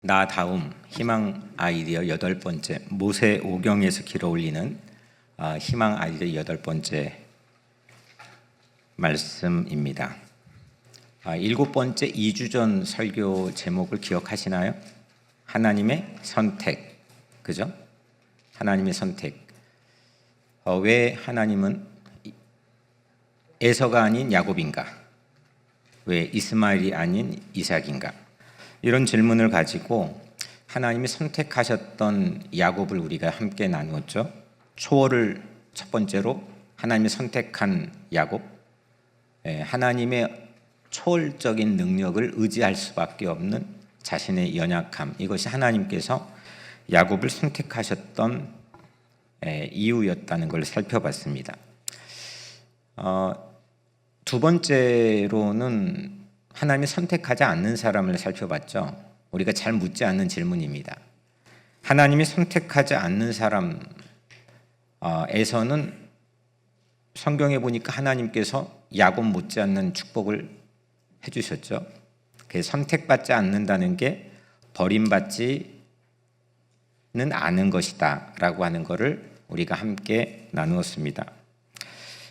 다음 희망 아이디어 8번째 모세 오경에서 길어 올리는 희망 아이디어 8번째 말씀입니다. 7번째 2주 전 설교 제목을 기억하시나요? 하나님의 선택. 그죠? 하나님의 선택. 왜 하나님은 에서가 아닌 야곱인가? 왜 이스마엘이 아닌 이삭인가? 이런 질문을 가지고 하나님이 선택하셨던 야곱을 우리가 함께 나누었죠. 초월을 첫 번째로 하나님이 선택한 야곱, 하나님의 초월적인 능력을 의지할 수밖에 없는 자신의 연약함, 이것이 하나님께서 야곱을 선택하셨던 이유였다는 걸 살펴봤습니다. 두 번째로는 하나님이 선택하지 않는 사람을 살펴봤죠. 우리가 잘 묻지 않는 질문입니다. 하나님이 선택하지 않는 사람에서는 성경에 보니까 하나님께서 야곱 못지않는 축복을 해주셨죠. 선택받지 않는다는 게 버림받지는 않은 것이다 라고 하는 것을 우리가 함께 나누었습니다.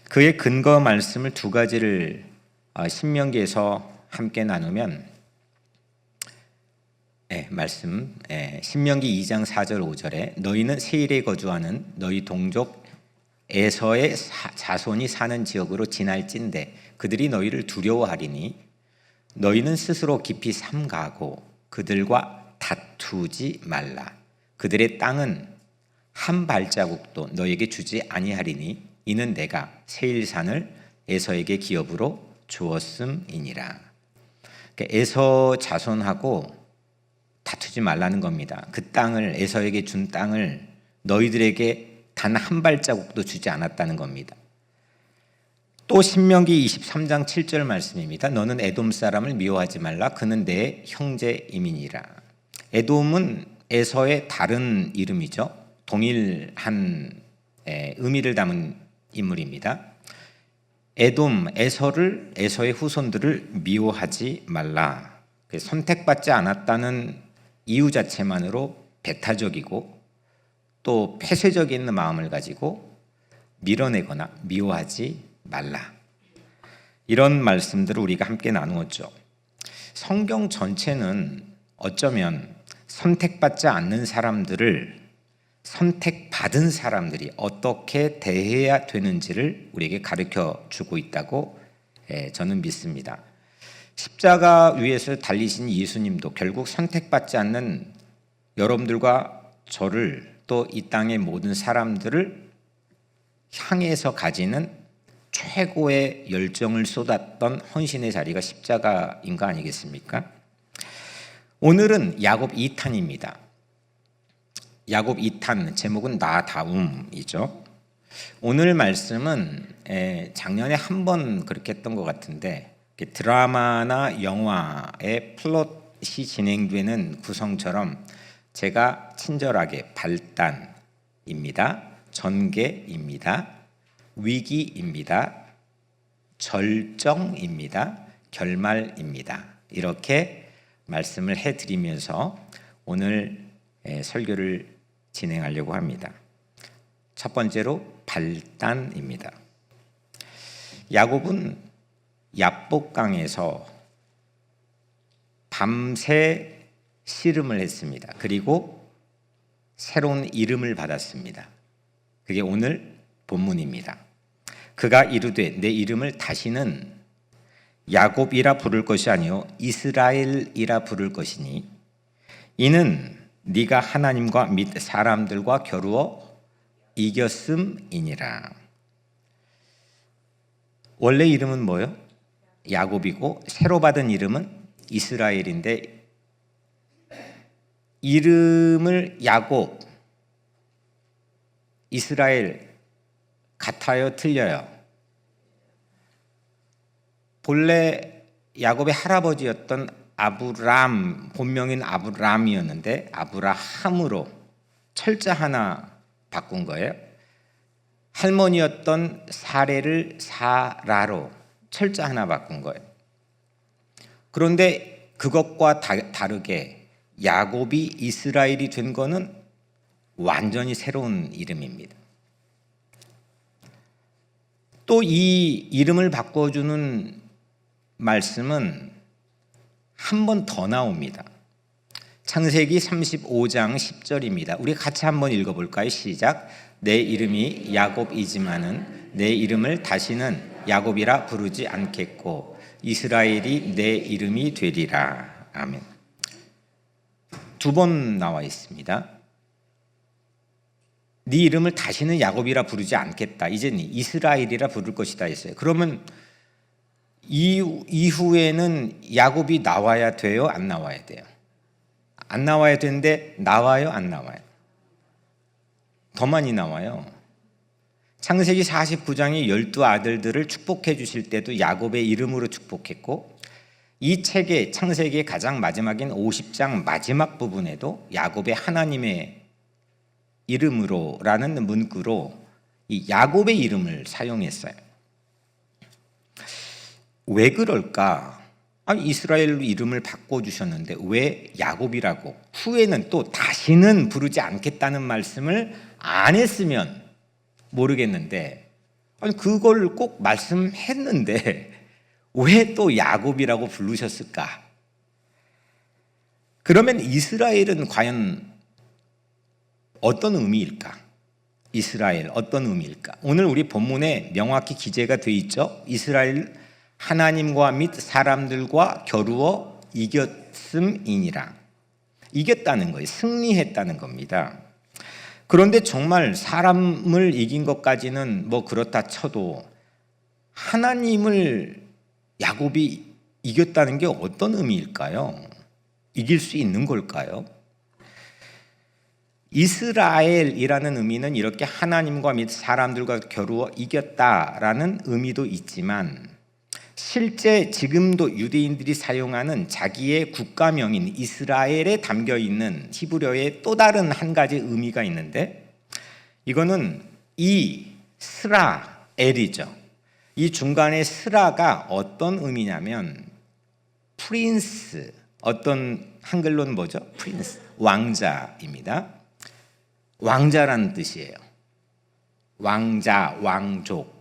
그의 근거 말씀을 두 가지를 신명기에서 함께 나누면 신명기 2장 4절 5절에 너희는 세일에 거주하는 너희 동족 에서의 자손이 사는 지역으로 지날진대 그들이 너희를 두려워하리니 너희는 스스로 깊이 삼가고 그들과 다투지 말라. 그들의 땅은 한 발자국도 너희에게 주지 아니하리니 이는 내가 세일산을 에서에게 기업으로 주었음이니라. 에서 자손하고 다투지 말라는 겁니다. 그 땅을, 에서에게 준 땅을 너희들에게 단 한 발자국도 주지 않았다는 겁니다. 또 신명기 23장 7절 말씀입니다. 너는 에돔 사람을 미워하지 말라. 그는 내 형제임이니라. 에돔은 에서의 다른 이름이죠. 동일한 의미를 담은 인물입니다. 에돔, 에서의 후손들을 미워하지 말라. 선택받지 않았다는 이유 자체만으로 배타적이고 또 폐쇄적인 마음을 가지고 밀어내거나 미워하지 말라. 이런 말씀들을 우리가 함께 나누었죠. 성경 전체는 어쩌면 선택받지 않는 사람들을 선택받은 사람들이 어떻게 대해야 되는지를 우리에게 가르쳐 주고 있다고 저는 믿습니다. 십자가 위에서 달리신 예수님도 결국 선택받지 않는 여러분들과 저를 또 이 땅의 모든 사람들을 향해서 가지는 최고의 열정을 쏟았던 헌신의 자리가 십자가인 거 아니겠습니까? 오늘은 야곱 2탄입니다. 야곱 2탄 제목은 다음이죠. 오늘 말씀은 작년에 한 번 그렇게 했던 것 같은데 드라마나 영화의 플롯이 진행되는 구성처럼 제가 친절하게 발단입니다. 전개입니다. 위기입니다. 절정입니다. 결말입니다. 이렇게 말씀을 해드리면서 오늘 설교를 진행하려고 합니다. 첫 번째로 발단입니다. 야곱은 야복강에서 밤새 씨름을 했습니다. 그리고 새로운 이름을 받았습니다. 그게 오늘 본문입니다. 그가 이르되 내 이름을 다시는 야곱이라 부를 것이 아니요 이스라엘이라 부를 것이니 이는 네가 하나님과 및 사람들과 겨루어 이겼음이니라. 원래 이름은 뭐예요? 야곱이고 새로 받은 이름은 이스라엘인데 이름을 야곱, 이스라엘 같아요? 틀려요? 본래 야곱의 할아버지였던 아브람, 본명인 아브람이었는데 아브라함으로 철자 하나 바꾼 거예요. 할머니였던 사레를 사라로 철자 하나 바꾼 거예요. 그런데 그것과 다르게 야곱이 이스라엘이 된 거는 완전히 새로운 이름입니다. 또 이 이름을 바꿔주는 말씀은 한 번 더 나옵니다. 창세기 35장 10절입니다. 우리 같이 한번 읽어볼까요? 시작. 내 이름이 야곱이지만은 내 이름을 다시는 야곱이라 부르지 않겠고 이스라엘이 내 이름이 되리라. 아멘. 두 번 나와 있습니다. 네 이름을 다시는 야곱이라 부르지 않겠다. 이제는 이스라엘이라 부를 것이다 했어요. 그러면 이후에는 야곱이 나와야 돼요? 안 나와야 돼요? 안 나와야 되는데 나와요? 안 나와요? 더 많이 나와요. 창세기 49장에 12아들들을 축복해 주실 때도 야곱의 이름으로 축복했고 이 책의 창세기의 가장 마지막인 50장 마지막 부분에도 야곱의 하나님의 이름으로라는 문구로 이 야곱의 이름을 사용했어요. 왜 그럴까? 이스라엘로 이름을 바꿔주셨는데 왜 야곱이라고 후에는 또 다시는 부르지 않겠다는 말씀을 안 했으면 모르겠는데 그걸 꼭 말씀했는데 왜 또 야곱이라고 부르셨을까? 그러면 이스라엘은 과연 어떤 의미일까? 이스라엘 어떤 의미일까? 오늘 우리 본문에 명확히 기재가 되어 있죠. 이스라엘 하나님과 및 사람들과 겨루어 이겼음이니라. 이겼다는 거예요. 승리했다는 겁니다. 그런데 정말 사람을 이긴 것까지는 뭐 그렇다 쳐도 하나님을 야곱이 이겼다는 게 어떤 의미일까요? 이길 수 있는 걸까요? 이스라엘이라는 의미는 이렇게 하나님과 및 사람들과 겨루어 이겼다라는 의미도 있지만 실제 지금도 유대인들이 사용하는 자기의 국가명인 이스라엘에 담겨 있는 히브리어의 또 다른 한 가지 의미가 있는데 이거는 이스라엘이죠. 이 중간에 스라가 어떤 의미냐면 프린스, 어떤 한글로는 뭐죠? 프린스, 왕자입니다. 왕자라는 뜻이에요. 왕자, 왕족.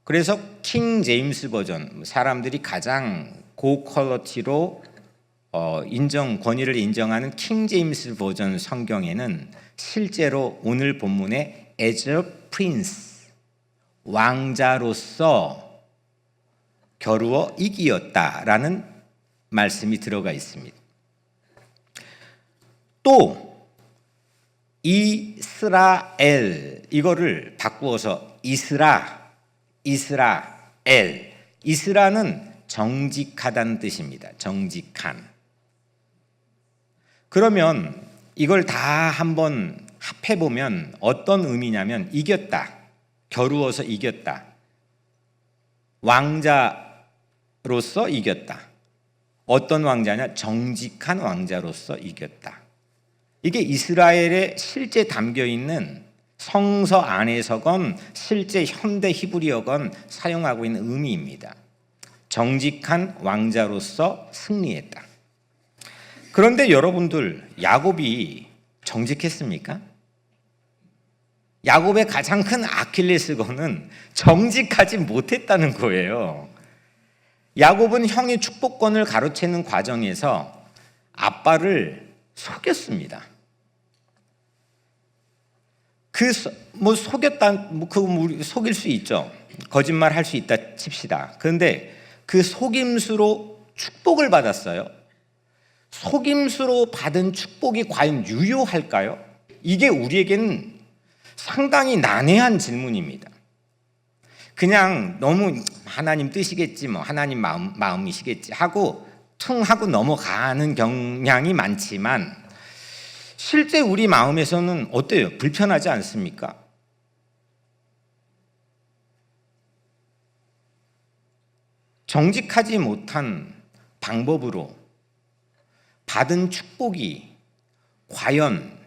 그래서 킹 제임스 버전, 사람들이 가장 고퀄리티로 권위를 인정하는 킹 제임스 버전 성경에는 실제로 오늘 본문에 as a prince, 왕자로서 겨루어 이기었다라는 말씀이 들어가 있습니다. 또 이스라엘 이거를 바꾸어서 이스라엘. 이스라는 정직하다는 뜻입니다. 정직한. 그러면 이걸 다 한번 합해보면 어떤 의미냐면 이겼다. 겨루어서 이겼다. 왕자로서 이겼다. 어떤 왕자냐? 정직한 왕자로서 이겼다. 이게 이스라엘에 실제 담겨있는 성서 안에서건 실제 현대 히브리어건 사용하고 있는 의미입니다. 정직한 왕자로서 승리했다. 그런데 여러분들 야곱이 정직했습니까? 야곱의 가장 큰 아킬레스건은 정직하지 못했다는 거예요. 야곱은 형의 축복권을 가로채는 과정에서 아빠를 속였습니다. 속일 수 있죠. 거짓말 할 수 있다 칩시다. 그런데 그 속임수로 축복을 받았어요. 속임수로 받은 축복이 과연 유효할까요? 이게 우리에게는 상당히 난해한 질문입니다. 그냥 너무 하나님 뜻이겠지, 뭐 하나님 마음이시겠지 하고 퉁 하고 넘어가는 경향이 많지만 실제 우리 마음에서는 어때요? 불편하지 않습니까? 정직하지 못한 방법으로 받은 축복이 과연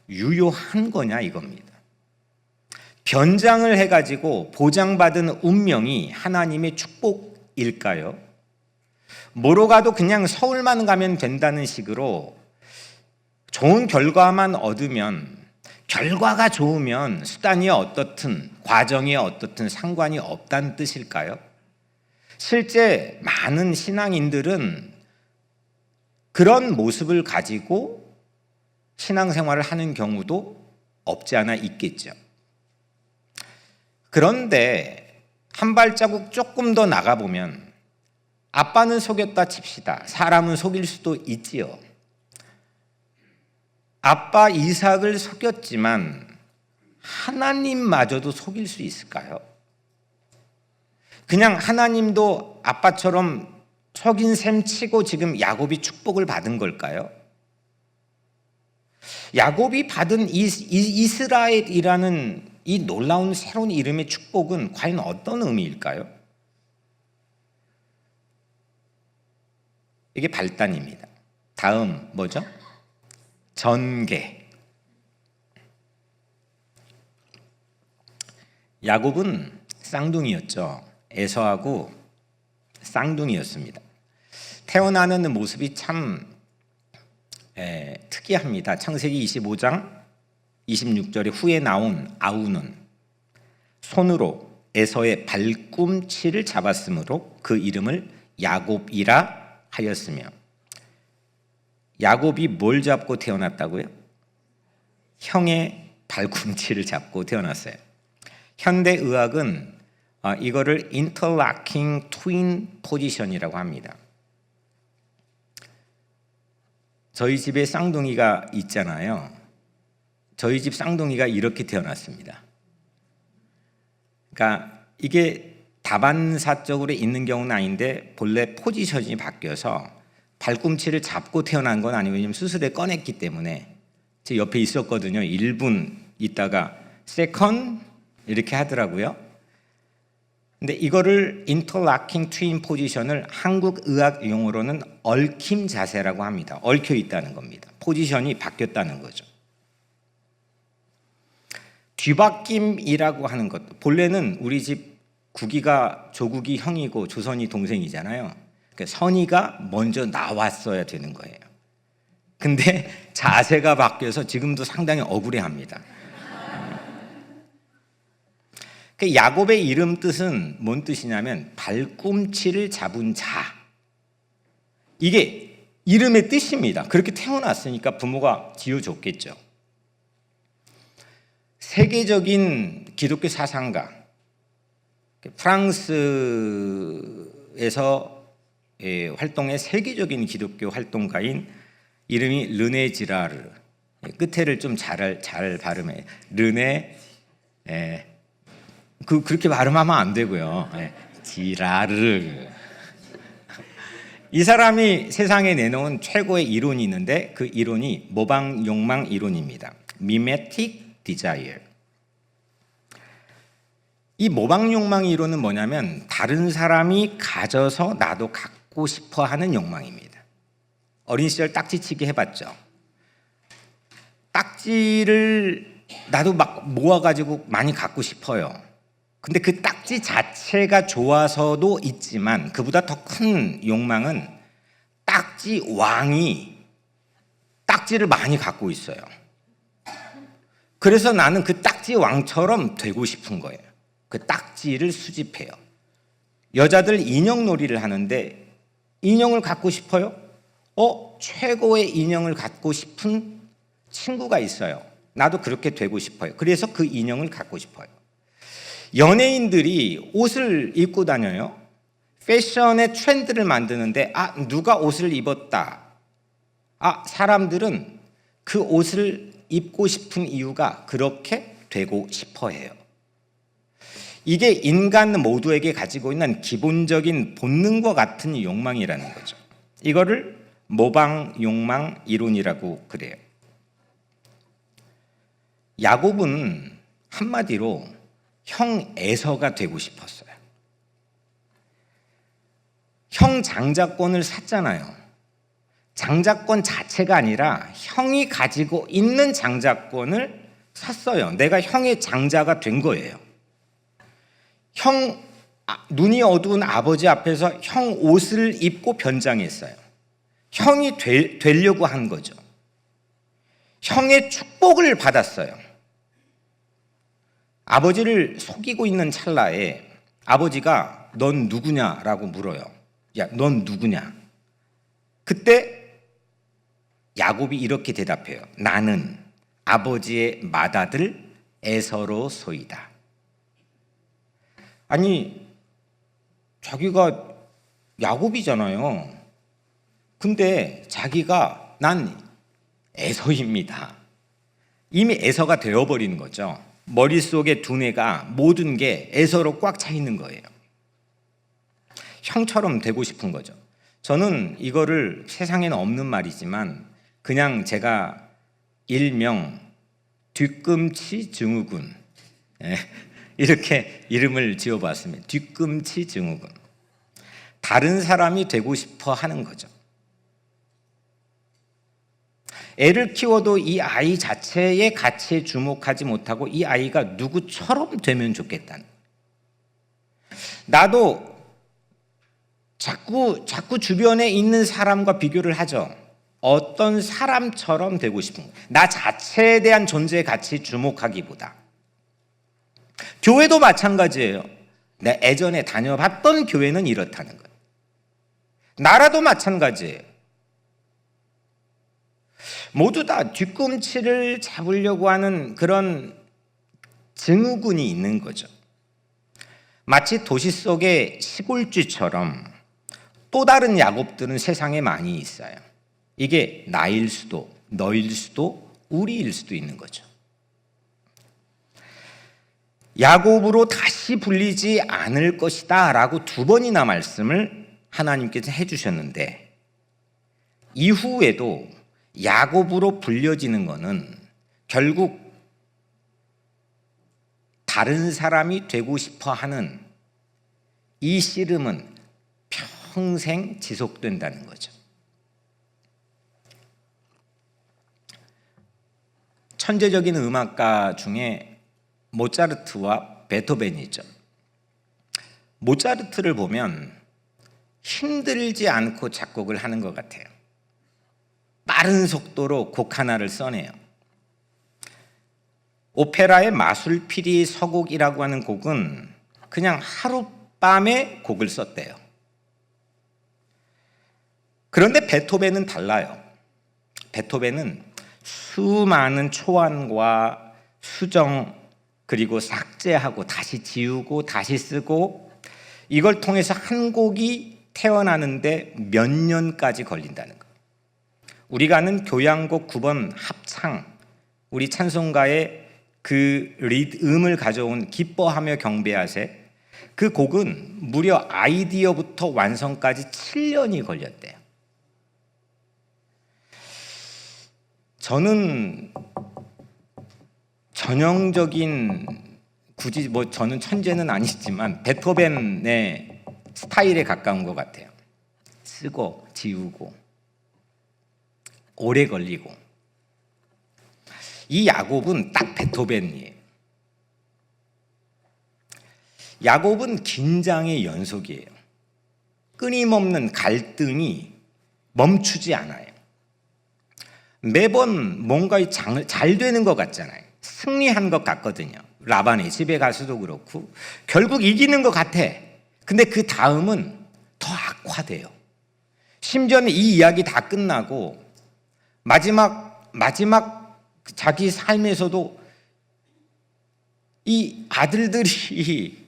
유효한 거냐 이겁니다. 변장을 해가지고 보장받은 운명이 하나님의 축복일까요? 뭐로 가도 그냥 서울만 가면 된다는 식으로 좋은 결과만 얻으면, 결과가 좋으면 수단이 어떻든 과정이 어떻든 상관이 없다는 뜻일까요? 실제 많은 신앙인들은 그런 모습을 가지고 신앙생활을 하는 경우도 없지 않아 있겠죠. 그런데 한 발자국 조금 더 나가보면, 아빠는 속였다 칩시다. 사람은 속일 수도 있지요. 아빠 이삭을 속였지만 하나님마저도 속일 수 있을까요? 그냥 하나님도 아빠처럼 속인 셈 치고 지금 야곱이 축복을 받은 걸까요? 야곱이 받은 이스라엘이라는 이 놀라운 새로운 이름의 축복은 과연 어떤 의미일까요? 이게 발단입니다. 다음 뭐죠? 전개. 야곱은 쌍둥이였죠. 에서하고 쌍둥이였습니다. 태어나는 모습이 참 특이합니다. 창세기 25장 26절에 후에 나온 아우는 손으로 에서의 발꿈치를 잡았으므로 그 이름을 야곱이라 하였으며, 야곱이 뭘 잡고 태어났다고요? 형의 발꿈치를 잡고 태어났어요. 현대의학은 이거를 interlocking twin position이라고 합니다. 저희 집에 쌍둥이가 있잖아요. 저희 집 쌍둥이가 이렇게 태어났습니다. 그러니까 이게 다반사적으로 있는 경우는 아닌데 본래 포지션이 바뀌어서 발꿈치를 잡고 태어난 건 아니고, 왜냐면 수술에 꺼냈기 때문에. 제 옆에 있었거든요. 1분 있다가 세컨 이렇게 하더라고요. 근데 이거를 인터락킹 트윈 포지션을 한국 의학 용어로는 얽힘 자세라고 합니다. 얽혀 있다는 겁니다. 포지션이 바뀌었다는 거죠. 뒤바뀜이라고 하는 것도, 본래는 우리 집 구기가 조국이 형이고 조선이 동생이잖아요. 그러니까 선이가 먼저 나왔어야 되는 거예요. 근데 자세가 바뀌어서 지금도 상당히 억울해합니다. 그 야곱의 이름 뜻은 뭔 뜻이냐면 발꿈치를 잡은 자. 이게 이름의 뜻입니다. 그렇게 태어났으니까 부모가 지어줬겠죠. 세계적인 기독교 사상가, 프랑스에서 활동의 세계적인 기독교 활동가인, 이름이 르네 지라르. 끝에를 좀 잘 발음해. 르네, 그렇게 발음하면 안 되고요. 지라르. 이 사람이 세상에 내놓은 최고의 이론이 있는데, 그 이론이 모방 욕망 이론입니다. 미메틱 디자이어. 이 모방 욕망 이론은 뭐냐면 다른 사람이 가져서 나도 갖고 싶어 하는 욕망입니다. 어린 시절 딱지치기 해봤죠. 딱지를 나도 막 모아가지고 많이 갖고 싶어요. 근데 그 딱지 자체가 좋아서도 있지만, 그보다 더 큰 욕망은 딱지 왕이 딱지를 많이 갖고 있어요. 그래서 나는 그 딱지 왕처럼 되고 싶은 거예요. 그 딱지를 수집해요. 여자들 인형놀이를 하는데 인형을 갖고 싶어요? 최고의 인형을 갖고 싶은 친구가 있어요. 나도 그렇게 되고 싶어요. 그래서 그 인형을 갖고 싶어요. 연예인들이 옷을 입고 다녀요. 패션의 트렌드를 만드는데, 누가 옷을 입었다. 사람들은 그 옷을 입고 싶은 이유가 그렇게 되고 싶어 해요. 이게 인간 모두에게 가지고 있는 기본적인 본능과 같은 욕망이라는 거죠. 이거를 모방 욕망 이론이라고 그래요. 야곱은 한마디로 형 에서가 되고 싶었어요. 형 장자권을 샀잖아요. 장자권 자체가 아니라 형이 가지고 있는 장자권을 샀어요. 내가 형의 장자가 된 거예요. 형 눈이 어두운 아버지 앞에서 형 옷을 입고 변장했어요. 형이 되려고 한 거죠. 형의 축복을 받았어요. 아버지를 속이고 있는 찰나에 아버지가 넌 누구냐라고 물어요. 야, 넌 누구냐? 그때 야곱이 이렇게 대답해요. 나는 아버지의 맏아들 에서로소이다. 아니, 자기가 야곱이잖아요. 근데 자기가 난 에서입니다. 이미 에서가 되어버리는 거죠. 머릿속에 두뇌가 모든 게 에서로 꽉 차 있는 거예요. 형처럼 되고 싶은 거죠. 저는 이거를 세상에는 없는 말이지만 그냥 제가 일명 뒤꿈치 증후군 이렇게 이름을 지어봤습니다. 뒤꿈치 증후군. 다른 사람이 되고 싶어 하는 거죠. 애를 키워도 이 아이 자체의 가치에 주목하지 못하고 이 아이가 누구처럼 되면 좋겠다는. 나도 자꾸 주변에 있는 사람과 비교를 하죠. 어떤 사람처럼 되고 싶은 거예요. 나 자체에 대한 존재의 가치에 주목하기보다. 교회도 마찬가지예요. 내가 예전에 다녀봤던 교회는 이렇다는 거예요. 나라도 마찬가지예요. 모두 다 뒤꿈치를 잡으려고 하는 그런 증후군이 있는 거죠. 마치 도시 속의 시골쥐처럼 또 다른 야곱들은 세상에 많이 있어요. 이게 나일 수도, 너일 수도, 우리일 수도 있는 거죠. 야곱으로 다시 불리지 않을 것이다 라고 2번이나 말씀을 하나님께서 해주셨는데, 이후에도 야곱으로 불려지는 것은 결국 다른 사람이 되고 싶어 하는 이 씨름은 평생 지속된다는 거죠. 천재적인 음악가 중에 모차르트와 베토벤이죠. 모차르트를 보면 힘들지 않고 작곡을 하는 것 같아요. 빠른 속도로 곡 하나를 써내요. 오페라의 마술피리 서곡이라고 하는 곡은 그냥 하룻밤에 곡을 썼대요. 그런데 베토벤은 달라요. 베토벤은 수많은 초안과 수정, 그리고 삭제하고 다시 지우고 다시 쓰고, 이걸 통해서 한 곡이 태어나는데 몇 년까지 걸린다는 거예요. 우리가 아는 교향곡 9번 합창, 우리 찬송가의 그 리듬을 가져온 기뻐하며 경배하세, 그 곡은 무려 아이디어부터 완성까지 7년이 걸렸대요. 저는 전형적인, 굳이 저는 천재는 아니지만 베토벤의 스타일에 가까운 것 같아요. 쓰고 지우고 오래 걸리고. 이 야곱은 딱 베토벤이에요. 야곱은 긴장의 연속이에요. 끊임없는 갈등이 멈추지 않아요. 매번 뭔가 잘 되는 것 같잖아요. 승리한 것 같거든요. 라반의 집에 가서도 그렇고 결국 이기는 것 같아. 근데 그 다음은 더 악화돼요. 심지어는 이 이야기 다 끝나고 마지막 자기 삶에서도 이 아들들이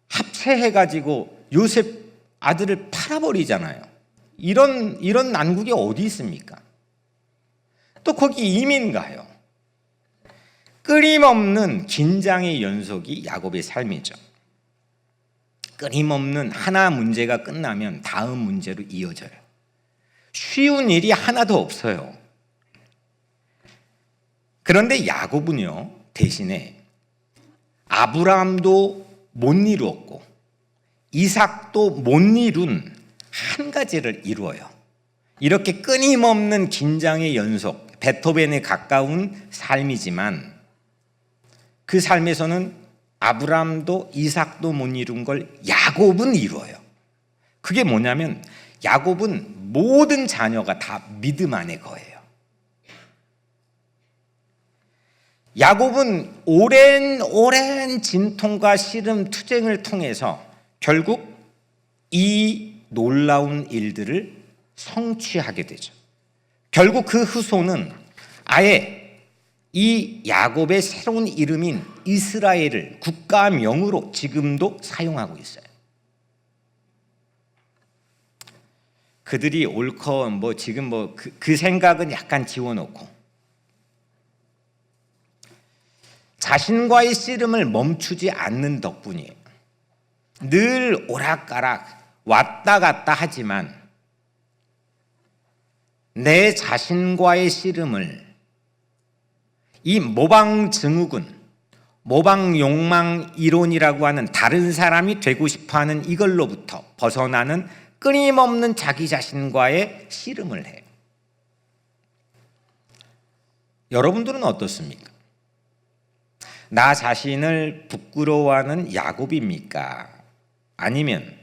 합체해가지고 요셉 아들을 팔아버리잖아요. 이런 난국이 어디 있습니까? 또 거기 이민 가요. 끊임없는 긴장의 연속이 야곱의 삶이죠. 끊임없는 하나 문제가 끝나면 다음 문제로 이어져요. 쉬운 일이 하나도 없어요. 그런데 야곱은요, 대신에 아브라함도 못 이루었고 이삭도 못 이룬 한 가지를 이루어요. 이렇게 끊임없는 긴장의 연속, 베토벤에 가까운 삶이지만 그 삶에서는 아브라함도 이삭도 못 이룬 걸 야곱은 이루어요. 그게 뭐냐면 야곱은 모든 자녀가 다 믿음 안에 거예요. 야곱은 오랜 진통과 씨름 투쟁을 통해서 결국 이 놀라운 일들을 성취하게 되죠. 결국 그 후손은 아예 이 야곱의 새로운 이름인 이스라엘을 국가명으로 지금도 사용하고 있어요. 그들이 옳고 지금 그 생각은 약간 지워놓고 자신과의 씨름을 멈추지 않는 덕분이에요. 늘 오락가락 왔다 갔다 하지만 내 자신과의 씨름을 이 모방 증후군, 모방 욕망 이론이라고 하는 다른 사람이 되고 싶어하는 이걸로부터 벗어나는 끊임없는 자기 자신과의 씨름을 해요. 여러분들은 어떻습니까? 나 자신을 부끄러워하는 야곱입니까? 아니면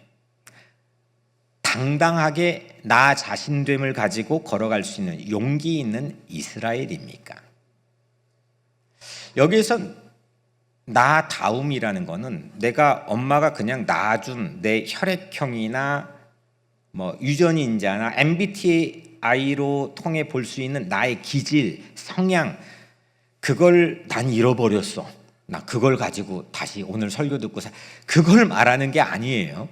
당당하게 나 자신됨을 가지고 걸어갈 수 있는 용기 있는 이스라엘입니까? 여기에서 나다움이라는 거는 내가 엄마가 그냥 낳아준 내 혈액형이나 유전인자나 MBTI로 통해 볼 수 있는 나의 기질, 성향, 그걸 난 잃어버렸어. 나 그걸 가지고 다시 오늘 설교 듣고 그걸 말하는 게 아니에요.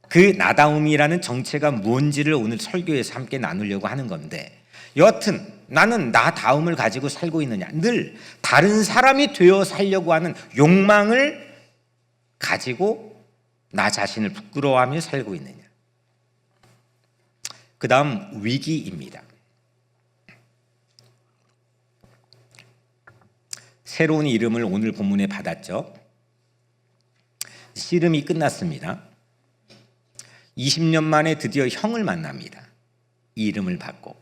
그 나다움이라는 정체가 뭔지를 오늘 설교에서 함께 나누려고 하는 건데, 여하튼 나는 나다움을 가지고 살고 있느냐, 늘 다른 사람이 되어 살려고 하는 욕망을 가지고 나 자신을 부끄러워하며 살고 있느냐. 그 다음 위기입니다. 새로운 이름을 오늘 본문에 받았죠. 씨름이 끝났습니다. 20년 만에 드디어 형을 만납니다. 이 이름을 받고.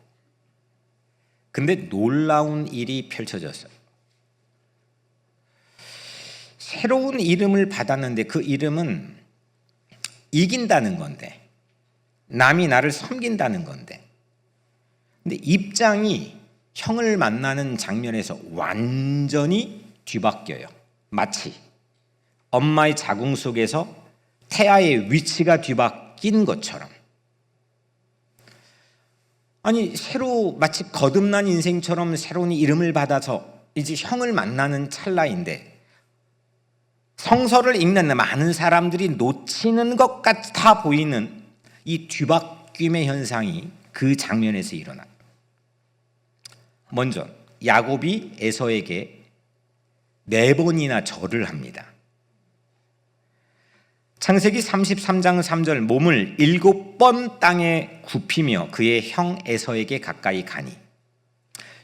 근데 놀라운 일이 펼쳐졌어요. 새로운 이름을 받았는데 그 이름은 이긴다는 건데, 남이 나를 섬긴다는 건데, 근데 입장이 형을 만나는 장면에서 완전히 뒤바뀌어요. 마치 엄마의 자궁 속에서 태아의 위치가 뒤바뀐 것처럼. 아니, 새로 마치 거듭난 인생처럼 새로운 이름을 받아서 이제 형을 만나는 찰나인데, 성서를 읽는 많은 사람들이 놓치는 것 같아 보이는 이 뒤바뀜의 현상이 그 장면에서 일어나. 먼저 야곱이 에서에게 4번이나 절을 합니다. 창세기 33장 3절, 몸을 7번 땅에 굽히며 그의 형 에서에게 가까이 가니,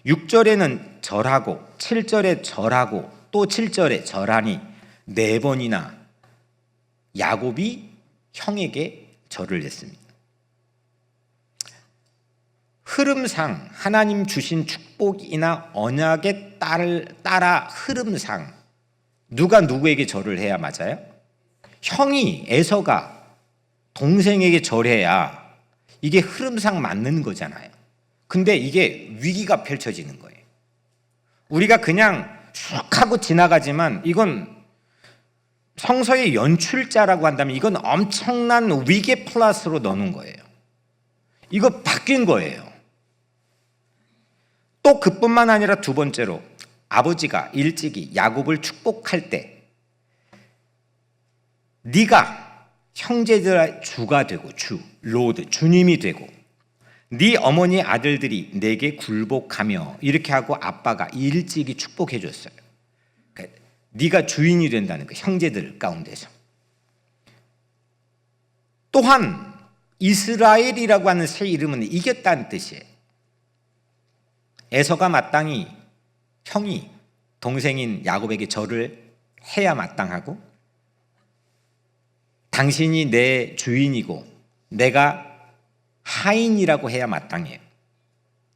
6절에는 절하고 7절에 절하고 또 7절에 절하니 4번이나 야곱이 형에게 절을 했습니다. 흐름상 하나님 주신 축복이나 언약에 따라 흐름상 누가 누구에게 절을 해야 맞아요? 형이, 에서가 동생에게 절해야 이게 흐름상 맞는 거잖아요. 근데 이게 위기가 펼쳐지는 거예요. 우리가 그냥 쑥 하고 지나가지만 이건 성서의 연출자라고 한다면 이건 엄청난 위기 플러스로 넣는 거예요. 이거 바뀐 거예요. 또 그뿐만 아니라 두 번째로, 아버지가 일찍이 야곱을 축복할 때 네가 형제들의 주가 되고, 로드, 주님이 되고, 네 어머니 아들들이 내게 굴복하며, 이렇게 하고 아빠가 일찍이 축복해 줬어요. 그러니까 네가 주인이 된다는 거, 형제들 가운데서. 또한 이스라엘이라고 하는 새 이름은 이겼다는 뜻이에요. 에서가 마땅히 형이 동생인 야곱에게 절을 해야 마땅하고, 당신이 내 주인이고 내가 하인이라고 해야 마땅해요.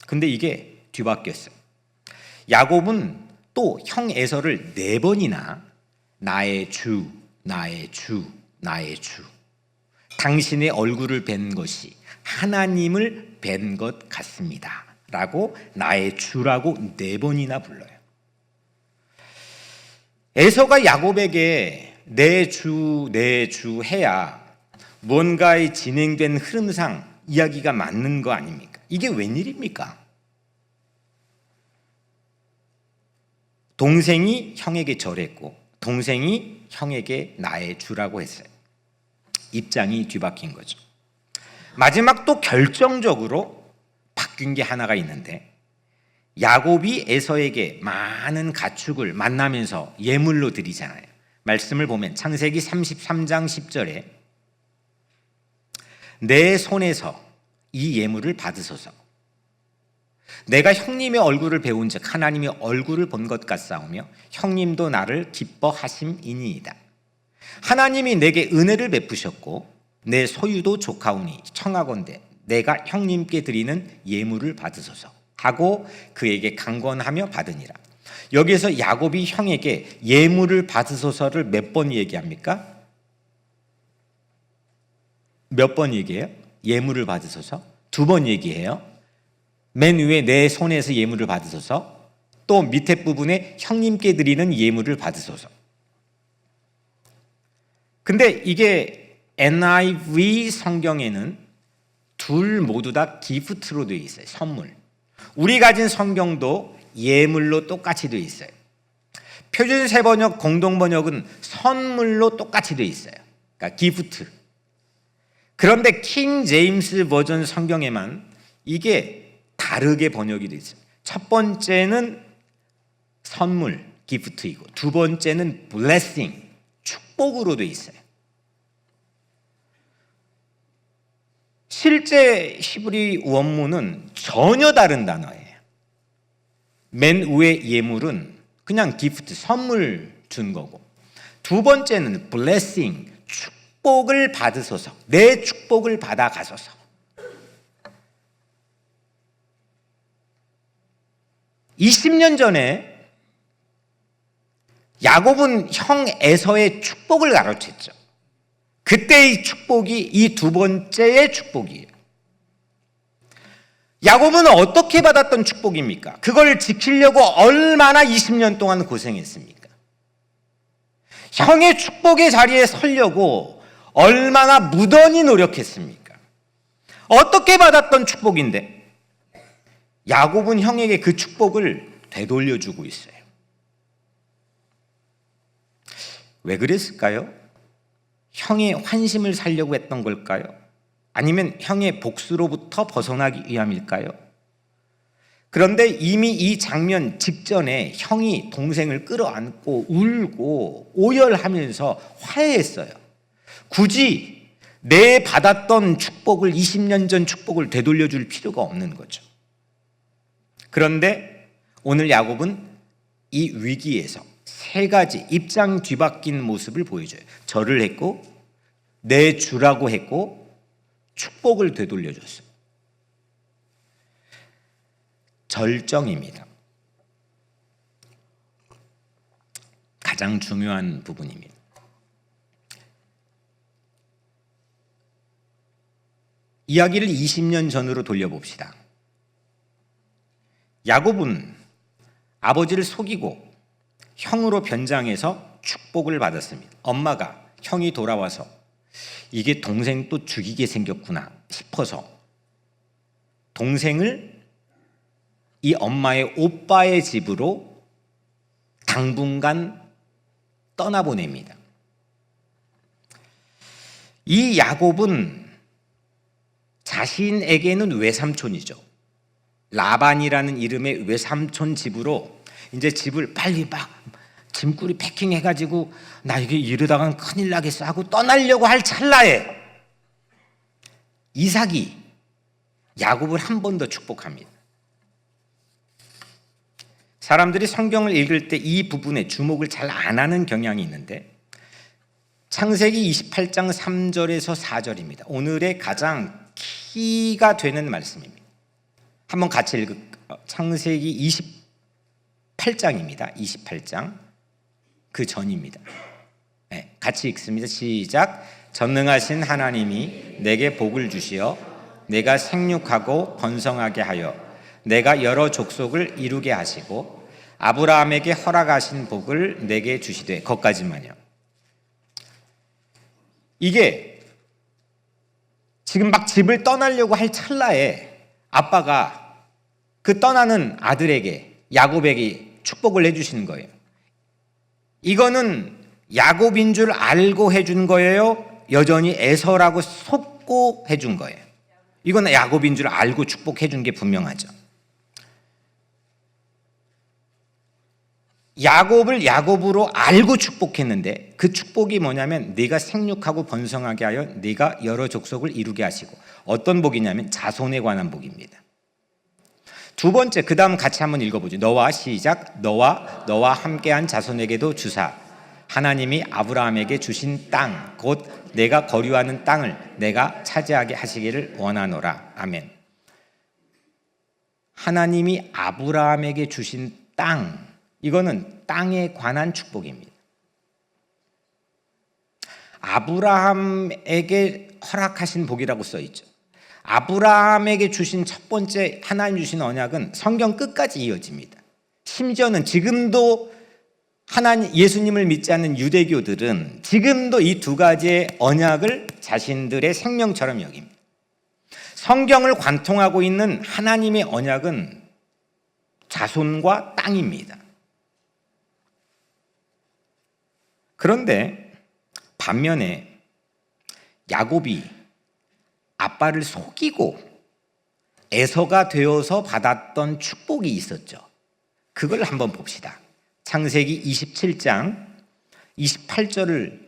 근데 이게 뒤바뀌었어요. 야곱은 또 형 에서를 4번이나 나의 주, 나의 주, 나의 주. 당신의 얼굴을 뵌 것이 하나님을 뵌 것 같습니다 라고 나의 주라고 4번이나 불러요. 에서가 야곱에게 내 주 해야 뭔가의 진행된 흐름상 이야기가 맞는 거 아닙니까? 이게 웬일입니까? 동생이 형에게 절했고 동생이 형에게 나의 주라고 했어요. 입장이 뒤바뀐 거죠. 마지막 또 결정적으로 바뀐 게 하나가 있는데, 야곱이 에서에게 많은 가축을 만나면서 예물로 드리잖아요. 말씀을 보면 창세기 33장 10절에 내 손에서 이 예물을 받으소서. 내가 형님의 얼굴을 배운 즉 하나님의 얼굴을 본 것 같사오며 형님도 나를 기뻐하심이니이다. 하나님이 내게 은혜를 베푸셨고 내 소유도 족하오니 청하건대 내가 형님께 드리는 예물을 받으소서 하고 그에게 강권하며 받으니라. 여기에서 야곱이 형에게 예물을 받으소서를 몇 번 얘기합니까? 몇 번 얘기해요? 예물을 받으소서 2번 얘기해요. 맨 위에 내 손에서 예물을 받으소서, 또 밑에 부분에 형님께 드리는 예물을 받으소서. 근데 이게 NIV 성경에는 둘 모두 다 기프트로 되어 있어요. 선물. 우리 가진 성경도 예물로 똑같이 되어 있어요. 표준 세번역 공동번역은 선물로 똑같이 되어 있어요. 그러니까 기프트. 그런데 킹 제임스 버전 성경에만 이게 다르게 번역이 되어 있어요. 첫 번째는 선물, 기프트이고 2번째는 blessing, 축복으로 되어 있어요. 실제 히브리 원문은 전혀 다른 단어예요. 맨 위에 예물은 그냥 기프트, 선물 준 거고, 2번째는 blessing, 축복을 받으소서, 내 축복을 받아 가소서. (20년) 전에 야곱은 형 에서의 축복을 가르쳤죠. 그때의 축복이 이 2번째의 축복이에요. 야곱은 어떻게 받았던 축복입니까? 그걸 지키려고 얼마나 20년 동안 고생했습니까? 형의 축복의 자리에 서려고 얼마나 무던히 노력했습니까? 어떻게 받았던 축복인데 야곱은 형에게 그 축복을 되돌려주고 있어요. 왜 그랬을까요? 형의 환심을 살려고 했던 걸까요? 아니면 형의 복수로부터 벗어나기 위함일까요? 그런데 이미 이 장면 직전에 형이 동생을 끌어안고 울고 오열하면서 화해했어요. 굳이 내 받았던 축복을, 20년 전 축복을 되돌려줄 필요가 없는 거죠. 그런데 오늘 야곱은 이 위기에서 3가지 입장 뒤바뀐 모습을 보여줘요. 절을 했고, 내 주라고 했고, 축복을 되돌려줬어요. 절정입니다. 가장 중요한 부분입니다. 이야기를 20년 전으로 돌려봅시다. 야곱은 아버지를 속이고 형으로 변장해서 축복을 받았습니다. 엄마가 형이 돌아와서 이게 동생 또 죽이게 생겼구나 싶어서 동생을 이 엄마의 오빠의 집으로 당분간 떠나보냅니다. 이 야곱은 자신에게는 외삼촌이죠. 라반이라는 이름의 외삼촌 집으로 이제 집을 빨리 막 짐꾸리 패킹해가지고 나 이게 이러다간 큰일 나겠어 하고 떠나려고 할 찰나에 이삭이 야곱을 한 번 더 축복합니다. 사람들이 성경을 읽을 때 이 부분에 주목을 잘 안 하는 경향이 있는데 창세기 28장 3절에서 4절입니다. 오늘의 가장 키가 되는 말씀입니다. 한번 같이 읽을까요? 창세기 28장입니다. 28장 그 전입니다. 같이 읽습니다. 시작. 전능하신 하나님이 내게 복을 주시어 내가 생육하고 번성하게 하여 내가 여러 족속을 이루게 하시고 아브라함에게 허락하신 복을 내게 주시되. 거기까지만요. 이게 지금 막 집을 떠나려고 할 찰나에 아빠가 그 떠나는 아들에게, 야곱에게 축복을 해주시는 거예요. 이거는 야곱인 줄 알고 해준 거예요? 여전히 에서라고 속고 해준 거예요? 이건 야곱인 줄 알고 축복해준 게 분명하죠. 야곱을 야곱으로 알고 축복했는데 그 축복이 뭐냐면 네가 생육하고 번성하게 하여 네가 여러 족속을 이루게 하시고. 어떤 복이냐면 자손에 관한 복입니다. 두 번째, 그 다음 같이 한번 읽어보죠. 너와, 시작. 너와 함께한 자손에게도 주사 하나님이 아브라함에게 주신 땅 곧 내가 거류하는 땅을 내가 차지하게 하시기를 원하노라. 아멘. 하나님이 아브라함에게 주신 땅, 이거는 땅에 관한 축복입니다. 아브라함에게 허락하신 복이라고 써있죠. 아브라함에게 주신 첫 번째 하나님 주신 언약은 성경 끝까지 이어집니다. 심지어는 지금도 하나님, 예수님을 믿지 않는 유대교들은 지금도 이 두 가지의 언약을 자신들의 생명처럼 여깁니다. 성경을 관통하고 있는 하나님의 언약은 자손과 땅입니다. 그런데 반면에 야곱이 아빠를 속이고 에서가 되어서 받았던 축복이 있었죠. 그걸 한번 봅시다. 창세기 27장 28절을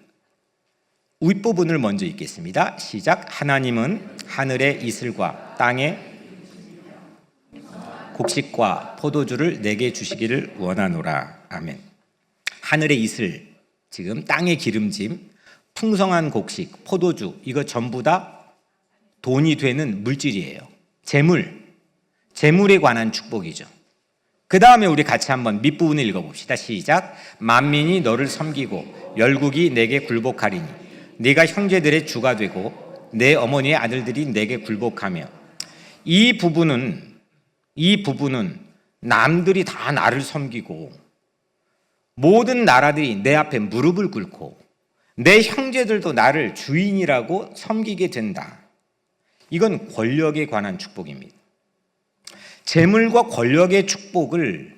윗부분을 먼저 읽겠습니다. 시작. 하나님은 하늘의 이슬과 땅의 곡식과 포도주를 내게 주시기를 원하노라. 아멘. 하늘의 이슬, 지금 땅의 기름짐, 풍성한 곡식, 포도주, 이거 전부 다 돈이 되는 물질이에요. 재물에 관한 축복이죠. 그 다음에 우리 같이 한번 밑부분을 읽어봅시다. 시작. 만민이 너를 섬기고 열국이 내게 굴복하리니 네가 형제들의 주가 되고 내 어머니의 아들들이 내게 굴복하며. 이 부분은 남들이 다 나를 섬기고 모든 나라들이 내 앞에 무릎을 꿇고 내 형제들도 나를 주인이라고 섬기게 된다. 이건 권력에 관한 축복입니다. 재물과 권력의 축복을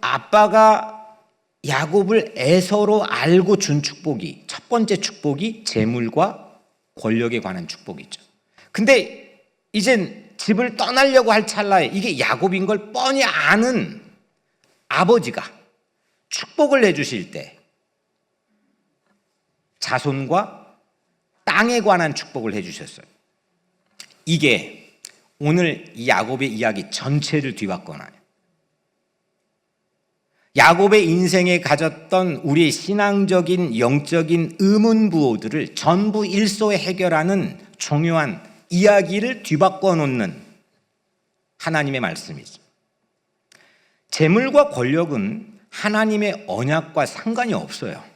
아빠가 야곱을 에서로 알고 준 축복이, 첫 번째 축복이 재물과 권력에 관한 축복이죠. 근데 이젠 집을 떠나려고 할 찰나에 이게 야곱인 걸 뻔히 아는 아버지가 축복을 해주실 때 자손과 땅에 관한 축복을 해주셨어요. 이게 오늘 이 야곱의 이야기 전체를 뒤바꿔놔요. 야곱의 인생에 가졌던 우리의 신앙적인 영적인 의문부호들을 전부 일소에 해결하는 중요한 이야기를 뒤바꿔 놓는 하나님의 말씀이죠. 재물과 권력은 하나님의 언약과 상관이 없어요.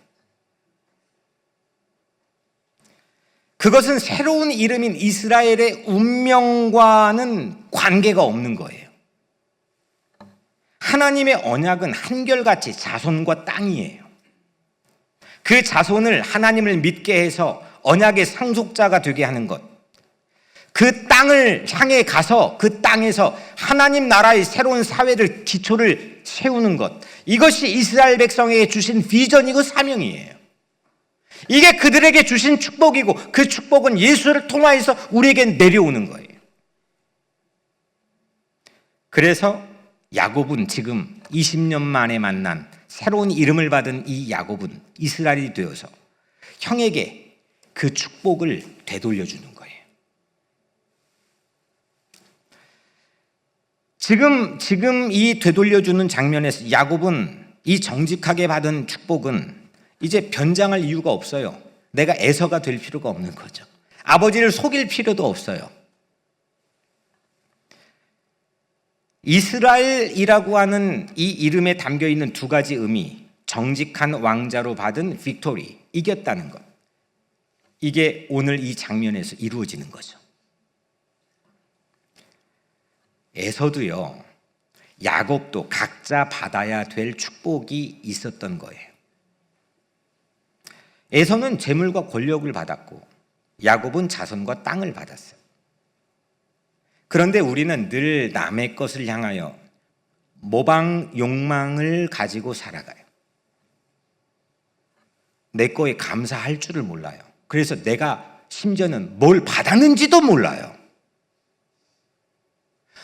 그것은 새로운 이름인 이스라엘의 운명과는 관계가 없는 거예요. 하나님의 언약은 한결같이 자손과 땅이에요. 그 자손을 하나님을 믿게 해서 언약의 상속자가 되게 하는 것, 그 땅을 향해 가서 그 땅에서 하나님 나라의 새로운 사회를 기초를 세우는 것, 이것이 이스라엘 백성에게 주신 비전이고 사명이에요. 이게 그들에게 주신 축복이고 그 축복은 예수를 통하여서 우리에게 내려오는 거예요. 그래서 야곱은 지금 20년 만에 만난 새로운 이름을 받은 이 야곱은 이스라엘이 되어서 형에게 그 축복을 되돌려주는 거예요. 지금 이 되돌려주는 장면에서 야곱은 이 정직하게 받은 축복은 이제 변장할 이유가 없어요. 내가 에서가 될 필요가 없는 거죠. 아버지를 속일 필요도 없어요. 이스라엘이라고 하는 이 이름에 담겨 있는 두 가지 의미, 정직한 왕자로 받은 빅토리, 이겼다는 것. 이게 오늘 이 장면에서 이루어지는 거죠. 에서도요, 야곱도 각자 받아야 될 축복이 있었던 거예요. 에서는 재물과 권력을 받았고 야곱은 자손과 땅을 받았어요. 그런데 우리는 늘 남의 것을 향하여 모방 욕망을 가지고 살아가요. 내 거에 감사할 줄을 몰라요. 그래서 내가 심지어는 뭘 받았는지도 몰라요.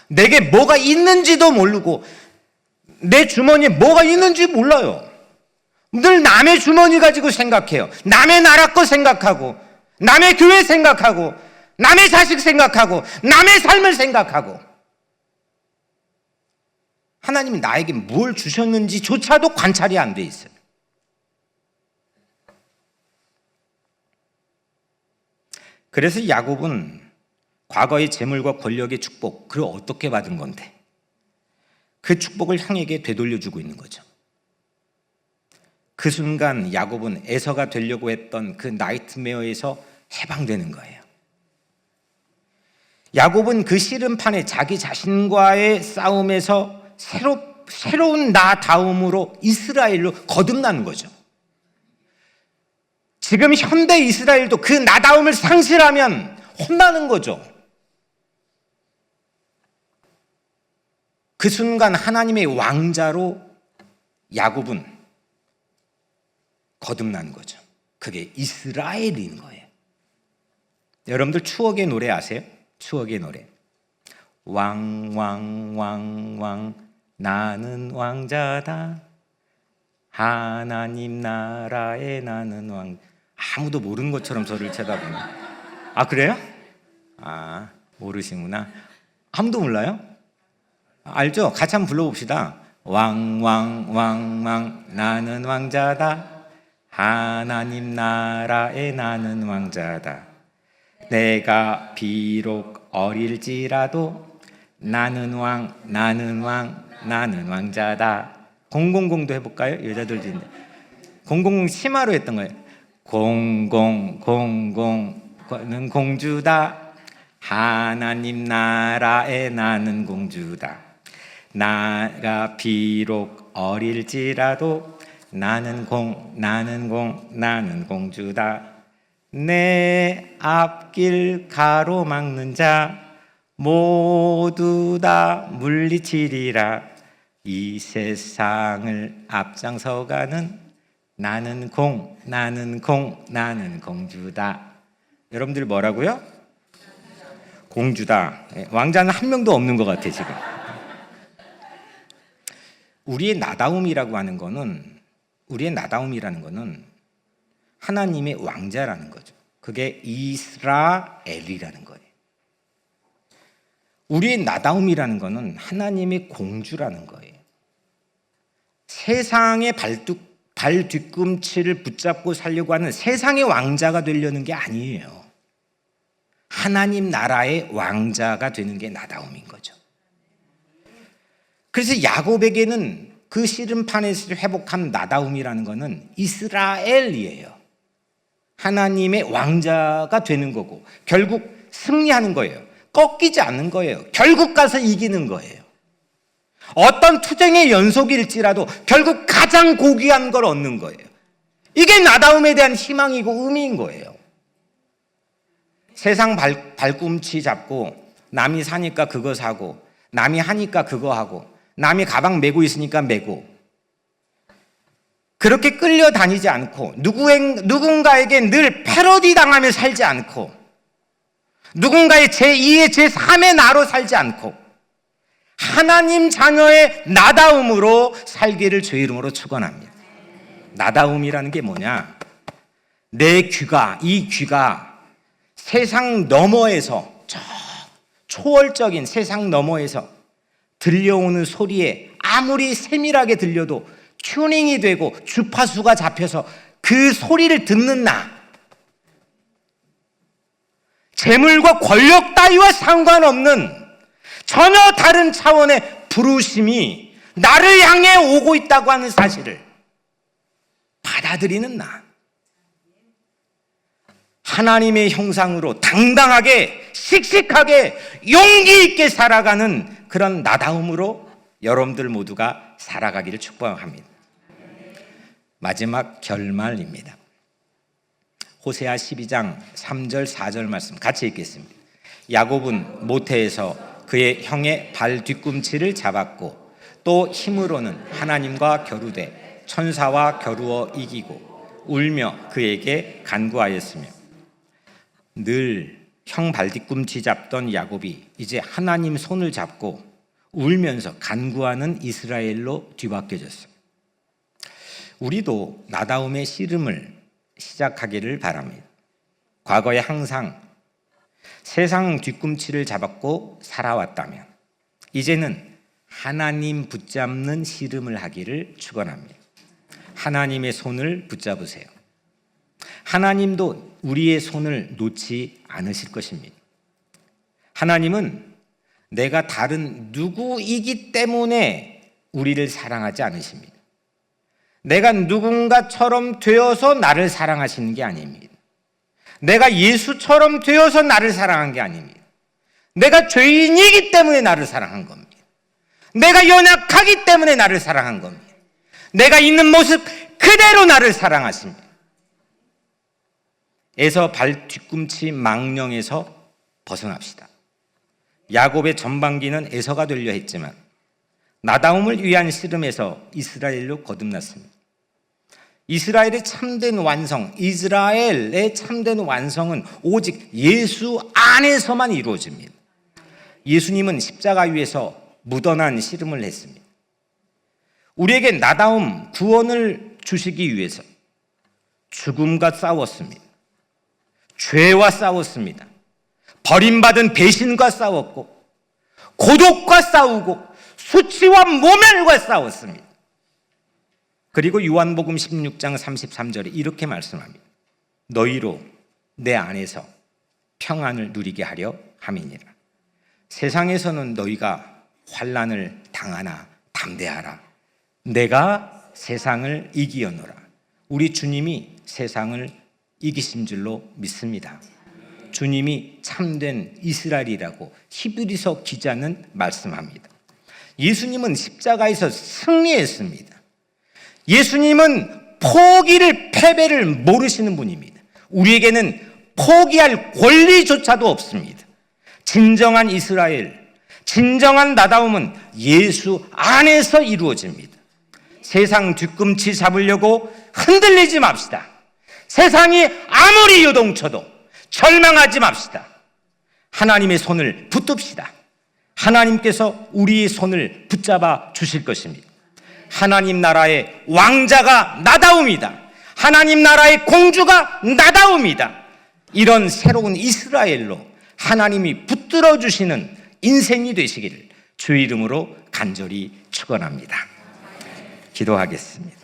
내게 뭐가 있는지도 모르고 내 주머니에 뭐가 있는지 몰라요. 늘 남의 주머니 가지고 생각해요. 남의 나라 거 생각하고 남의 교회 생각하고 남의 자식 생각하고 남의 삶을 생각하고 하나님이 나에게 뭘 주셨는지조차도 관찰이 안 돼 있어요. 그래서 야곱은 과거의 재물과 권력의 축복, 그걸 어떻게 받은 건데 그 축복을 형에게 되돌려주고 있는 거죠. 그 순간 야곱은 에서가 되려고 했던 그 나이트메어에서 해방되는 거예요. 야곱은 그 씨름판에 자기 자신과의 싸움에서 새로운 나다움으로 이스라엘로 거듭나는 거죠. 지금 현대 이스라엘도 그 나다움을 상실하면 혼나는 거죠. 그 순간 하나님의 왕자로 야곱은 거듭나는 거죠. 그게 이스라엘인 거예요. 여러분들 추억의 노래 아세요? 추억의 노래. 왕 나는 왕자다. 하나님 나라에 나는 왕. 아무도 모르는 것처럼 저를 쳐다보네. 아, 그래요? 아, 모르시구나. 아무도 몰라요? 알죠? 같이 한번 불러봅시다. 왕 나는 왕자다. 하나님 나라에 나는 왕자다. 내가 비록 어릴지라도 나는 왕자다. 000도 해볼까요? 여자들도 있는데 000 심화로 했던 거예요. 0000는 공주다. 하나님 나라에 나는 공주다. 나가 비록 어릴지라도 나는 공주다. 내 앞길 가로막는 자 모두 다 물리치리라. 이 세상을 앞장서가는 나는 공주다. 여러분들 뭐라고요? 공주다. 왕자는 한 명도 없는 것 같아 지금. 우리의 나다움이라는 거는 하나님의 왕자라는 거죠. 그게 이스라엘이라는 거예요. 우리의 나다움이라는 거는 하나님의 공주라는 거예요. 세상의 발 뒤꿈치를 붙잡고 살려고 하는 세상의 왕자가 되려는 게 아니에요. 하나님 나라의 왕자가 되는 게 나다움인 거죠. 그래서 야곱에게는 그 씨름판에서 회복한 나다움이라는 것은 이스라엘이에요. 하나님의 왕자가 되는 거고 결국 승리하는 거예요. 꺾이지 않는 거예요. 결국 가서 이기는 거예요. 어떤 투쟁의 연속일지라도 결국 가장 고귀한 걸 얻는 거예요. 이게 나다움에 대한 희망이고 의미인 거예요. 세상 발꿈치 잡고 남이 사니까 그거 사고 남이 하니까 그거 하고 남이 가방 메고 있으니까 메고 그렇게 끌려다니지 않고 누군가에게 늘 패러디 당하며 살지 않고 누군가의 제2의 제3의 나로 살지 않고 하나님 자녀의 나다움으로 살기를 주의 이름으로 축원합니다. 나다움이라는 게 뭐냐? 내 귀가, 이 귀가 세상 너머에서 저 초월적인 세상 너머에서 들려오는 소리에 아무리 세밀하게 들려도 튜닝이 되고 주파수가 잡혀서 그 소리를 듣는 나, 재물과 권력 따위와 상관없는 전혀 다른 차원의 부르심이 나를 향해 오고 있다고 하는 사실을 받아들이는 나. 하나님의 형상으로 당당하게 씩씩하게 용기 있게 살아가는 그런 나다움으로 여러분들 모두가 살아가기를 축복합니다. 마지막 결말입니다. 호세아 12장 3절 4절 말씀 같이 읽겠습니다. 야곱은 모태에서 그의 형의 발 뒤꿈치를 잡았고 또 힘으로는 하나님과 겨루되 천사와 겨루어 이기고 울며 그에게 간구하였으며. 늘 형 발뒤꿈치 잡던 야곱이 이제 하나님 손을 잡고 울면서 간구하는 이스라엘로 뒤바뀌어졌어요. 우리도 나다움의 씨름을 시작하기를 바랍니다. 과거에 항상 세상 뒤꿈치를 잡았고 살아왔다면 이제는 하나님 붙잡는 씨름을 하기를 축원합니다. 하나님의 손을 붙잡으세요. 하나님도 우리의 손을 놓지 않으실 것입니다. 하나님은 내가 다른 누구이기 때문에 우리를 사랑하지 않으십니다. 내가 누군가처럼 되어서 나를 사랑하시는 게 아닙니다. 내가 예수처럼 되어서 나를 사랑한 게 아닙니다. 내가 죄인이기 때문에 나를 사랑한 겁니다. 내가 연약하기 때문에 나를 사랑한 겁니다. 내가 있는 모습 그대로 나를 사랑하십니다. 에서 발 뒤꿈치 망령에서 벗어납시다. 야곱의 전반기는 에서가 되려 했지만 나다움을 위한 씨름에서 이스라엘로 거듭났습니다. 이스라엘의 참된 완성, 이스라엘의 참된 완성은 오직 예수 안에서만 이루어집니다. 예수님은 십자가 위에서 묻어난 씨름을 했습니다. 우리에게 나다움, 구원을 주시기 위해서 죽음과 싸웠습니다. 죄와 싸웠습니다. 버림받은 배신과 싸웠고 고독과 싸우고 수치와 모멸과 싸웠습니다. 그리고 요한복음 16장 33절에 이렇게 말씀합니다. 너희로 내 안에서 평안을 누리게 하려 함이니라. 세상에서는 너희가 환난을 당하나 담대하라. 내가 세상을 이기었노라. 우리 주님이 세상을 이기신 줄로 믿습니다. 주님이 참된 이스라엘이라고 히브리서 기자는 말씀합니다. 예수님은 십자가에서 승리했습니다. 예수님은 포기를, 패배를 모르시는 분입니다. 우리에게는 포기할 권리조차도 없습니다. 진정한 이스라엘, 진정한 나다움은 예수 안에서 이루어집니다. 세상 뒤꿈치 잡으려고 흔들리지 맙시다. 세상이 아무리 요동쳐도 절망하지 맙시다. 하나님의 손을 붙듭시다. 하나님께서 우리의 손을 붙잡아 주실 것입니다. 하나님 나라의 왕자가 나다움이다. 하나님 나라의 공주가 나다움이다. 이런 새로운 이스라엘로 하나님이 붙들어 주시는 인생이 되시기를 주의 이름으로 간절히 축원합니다. 기도하겠습니다.